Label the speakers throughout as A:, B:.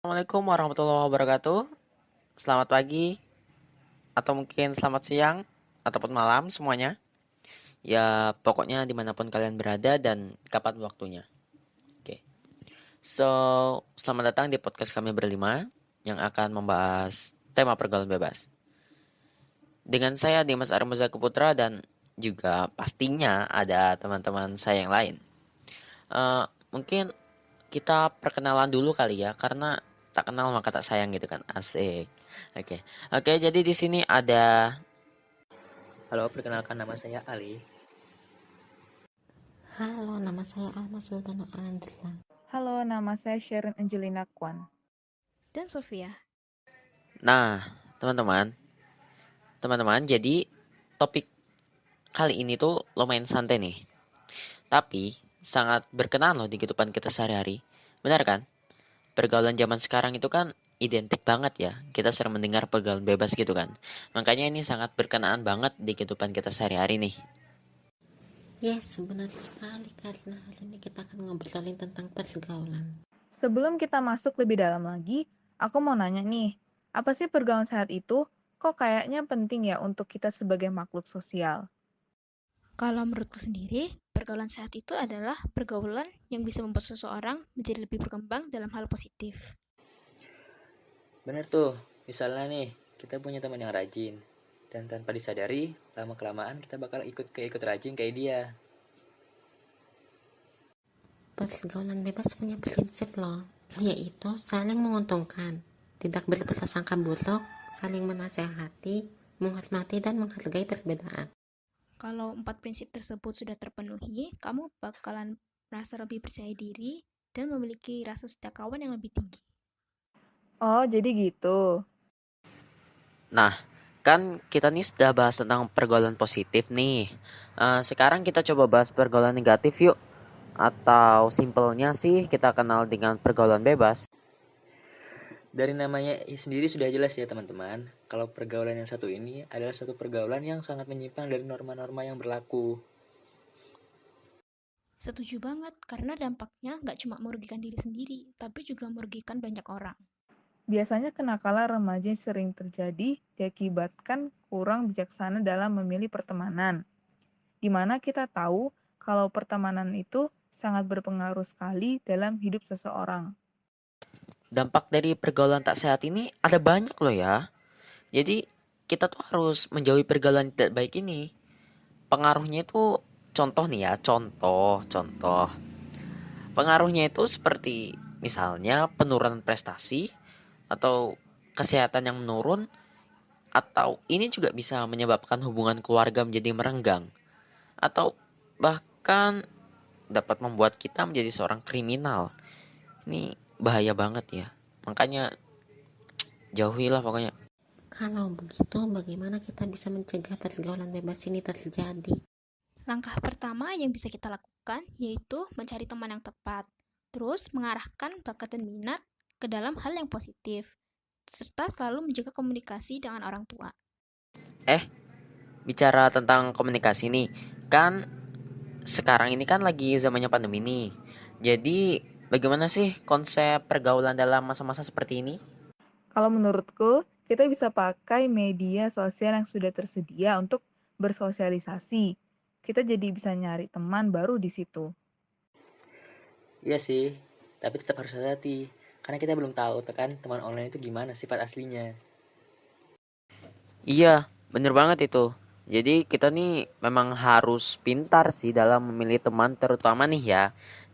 A: Assalamualaikum warahmatullahi wabarakatuh. Selamat pagi, atau mungkin selamat siang, ataupun malam semuanya. Ya, pokoknya dimanapun kalian berada dan kapan waktunya. Oke. So, selamat datang di podcast kami berlima yang akan membahas tema pergaulan bebas. Dengan saya Dimas Armuza Kuputra dan juga pastinya ada teman-teman saya yang lain. Mungkin kita perkenalan dulu kali ya, karena tak kenal maka tak sayang gitu kan, asik. Oke, oke. Jadi di sini ada. Halo, perkenalkan nama saya Ali.
B: Halo, nama saya Alma Sultana Andria.
C: Halo, nama saya Sharon Angelina Kwan.
D: Dan Sofia.
A: Nah, teman-teman, jadi topik kali ini tuh lumayan santai nih, tapi sangat berkenan loh di kehidupan kita sehari-hari. Benar kan? Pergaulan zaman sekarang itu kan identik banget ya. Kita sering mendengar pergaulan bebas gitu kan. Makanya ini sangat berkenaan banget di kehidupan kita sehari-hari nih.
B: Yes, benar sekali karena hari ini kita akan ngobrolin tentang pergaulan.
C: Sebelum kita masuk lebih dalam lagi, aku mau nanya nih, apa sih pergaulan sehat itu? Kok kayaknya penting ya untuk kita sebagai makhluk sosial?
D: Kalau menurutku sendiri, pergaulan sehat itu adalah pergaulan yang bisa membuat seseorang menjadi lebih berkembang dalam hal positif.
A: Bener tuh, misalnya nih, kita punya teman yang rajin. Dan tanpa disadari, lama-kelamaan kita bakal ikut rajin kayak dia.
B: Pergaulan bebas punya prinsip loh, yaitu saling menguntungkan, tidak berprasangka buruk, saling menasehati, menghormati dan menghargai perbedaan.
D: Kalau 4 prinsip tersebut sudah terpenuhi, kamu bakalan merasa lebih percaya diri dan memiliki rasa setia kawan yang lebih tinggi.
C: Oh, jadi gitu.
A: Nah, kan kita nih sudah bahas tentang pergaulan positif nih. Sekarang kita coba bahas pergaulan negatif yuk. Atau simpelnya sih kita kenal dengan pergaulan bebas. Dari namanya sendiri sudah jelas ya teman-teman. Kalau pergaulan yang satu ini adalah satu pergaulan yang sangat menyimpang dari norma-norma yang berlaku.
D: Setuju banget, karena dampaknya nggak cuma merugikan diri sendiri, tapi juga merugikan banyak orang.
C: Biasanya kenakalan remaja sering terjadi diakibatkan kurang bijaksana dalam memilih pertemanan. Di mana kita tahu kalau pertemanan itu sangat berpengaruh sekali dalam hidup seseorang.
A: Dampak dari pergaulan tak sehat ini ada banyak loh ya. Jadi kita tuh harus menjauhi pergaulan tidak baik ini. Pengaruhnya itu contoh nih ya, contoh. Pengaruhnya itu seperti misalnya penurunan prestasi atau kesehatan yang menurun, atau ini juga bisa menyebabkan hubungan keluarga menjadi merenggang, atau bahkan dapat membuat kita menjadi seorang kriminal. Ini bahaya banget ya. Makanya jauhilah pokoknya.
B: Kalau begitu, bagaimana kita bisa mencegah pergaulan bebas ini terjadi?
D: Langkah pertama yang bisa kita lakukan yaitu mencari teman yang tepat, terus mengarahkan bakat dan minat ke dalam hal yang positif, serta selalu menjaga komunikasi dengan orang tua.
A: Bicara tentang komunikasi nih, kan sekarang ini kan lagi zamannya pandemi nih. Jadi bagaimana sih konsep pergaulan dalam masa-masa seperti ini?
C: Kalau menurutku, kita bisa pakai media sosial yang sudah tersedia untuk bersosialisasi. Kita jadi bisa nyari teman baru di situ.
A: Iya sih, tapi tetap harus hati-hati. Karena kita belum tahu tekan teman online itu gimana sifat aslinya. Iya, bener banget itu. Jadi kita nih memang harus pintar sih dalam memilih teman, terutama nih ya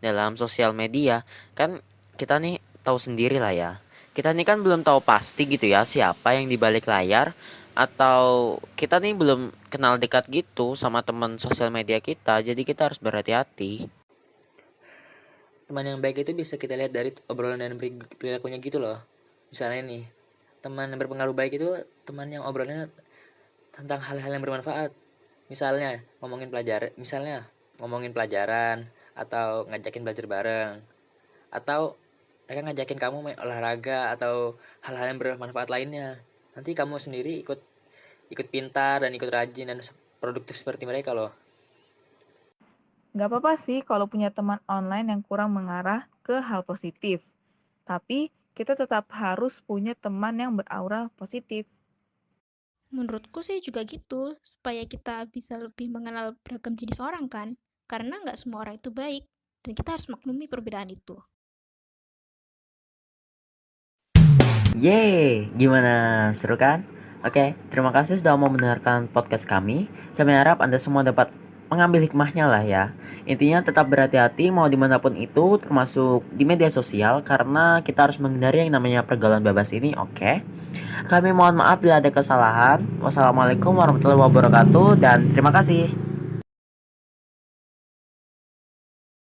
A: dalam sosial media. Kan kita nih tahu sendiri lah ya. Kita nih kan belum tahu pasti gitu ya siapa yang di balik layar, atau kita nih belum kenal dekat gitu sama teman sosial media kita. Jadi kita harus berhati-hati. Teman yang baik itu bisa kita lihat dari obrolan dan perilakunya gitu loh. Misalnya nih, teman yang berpengaruh baik itu teman yang obrolannya tentang hal-hal yang bermanfaat. Misalnya ngomongin pelajaran atau ngajakin belajar bareng, atau mereka ngajakin kamu main olahraga atau hal-hal yang bermanfaat lainnya. Nanti kamu sendiri ikut ikut pintar dan ikut rajin dan produktif seperti mereka loh.
C: Nggak apa-apa sih kalau punya teman online yang kurang mengarah ke hal positif. Tapi kita tetap harus punya teman yang beraura positif.
D: Menurutku sih juga gitu, supaya kita bisa lebih mengenal beragam jenis orang kan. Karena nggak semua orang itu baik, dan kita harus maklumi perbedaan itu.
A: Yeay, gimana? Seru kan? Oke, terima kasih sudah mau mendengarkan podcast kami. Kami harap Anda semua dapat mengambil hikmahnya lah ya. Intinya tetap berhati-hati mau dimanapun itu, termasuk di media sosial, karena kita harus menghindari yang namanya pergaulan bebas ini, oke? Kami mohon maaf bila ada kesalahan. Wassalamualaikum warahmatullahi wabarakatuh, dan terima kasih.